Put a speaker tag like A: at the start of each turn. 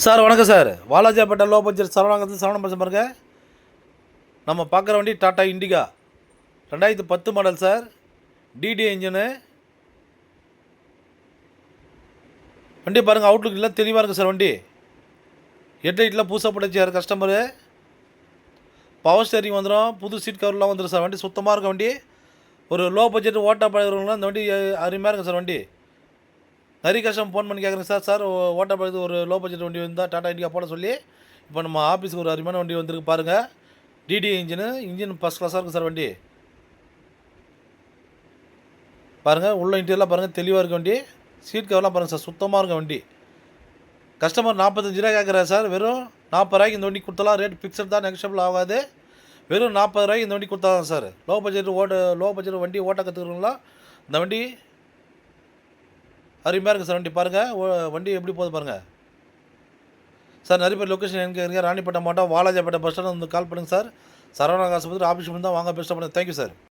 A: Sir வணக்கம் sir. Walajapet low budget சரவணாங்கிறது சரவணம் பஸ் பாருங்க. நம்ம பார்க்குற வண்டி Tata Indica 2010 model sir. TD engine. வண்டி பாருங்கள், அவுட்லுக் இல்லை தெளிவாக இருக்குது சார். வண்டி ஹெட்லைட்டில் புதுசாக போட்டுச்சார் கஸ்டமரு. பவர் ஸ்டேரிங் வந்துடும், புது சீட் கவர்லாம் வந்துடும் சார். வண்டி சுத்தமாக இருக்கும். வண்டி ஒரு லோ பட்ஜெட் ஓட்டா பழகிறவங்களாம் இந்த வண்டி அருமையாக இருக்கும் சார். வண்டி நிறைய கஷ்டம் ஃபோன் பண்ணி கேட்குறேங்க சார். சார் ஓட்டா பழகு ஒரு லோ பட்ஜெட் வண்டி வந்தால் டாடா இண்டிகா போட சொல்லி இப்போ நம்ம ஆஃபீஸுக்கு ஒரு அருமையான வண்டி வந்திருக்கு பாருங்கள். டிடி இன்ஜின் ஃபஸ்ட் கிளாஸாக இருக்குது சார். வண்டி பாருங்கள், உள்ள இன்டீரியர்லாம் பாருங்கள், தெளிவாக இருக்குது. வண்டி சீட் கவர்லாம் பாருங்கள் சார், சுத்தமாக இருக்கும். வண்டி கஸ்டமர் 45 ரூபா கேட்குறாரு சார். வெறும் 40 ரூபாய்க்கு இந்த வண்டி கொடுத்தலாம். ரேட் ஃபிக்ஸட் தான், நெக்ஸ்டபிள் ஆகாது. வெறும் 40 ரூபாய்க்கு இந்த வண்டி கொடுத்தா தான் சார். லோ பட்ஜெட் வண்டி ஓட்ட கற்றுக்கிறவங்களா இந்த வண்டி அருமையாக இருக்குது சார். வண்டி பாருங்கள், வண்டி எப்படி போகுது பாருங்கள் சார். நிறைய பேர் லொக்கேஷன் எங்கே இருக்கீங்க? ராணிப்பேட்டை மாவட்டம் வாலாஜாப்பேட்டை பஸ் ஸ்டாண்ட் வந்து கால் பண்ணுங்கள் சார். சரவணா ஆஸ்பத்திரி ஆஃபீஸ் தான் வாங்க. பெஸ்ட்டாக பண்ணுங்கள். Thank you sir.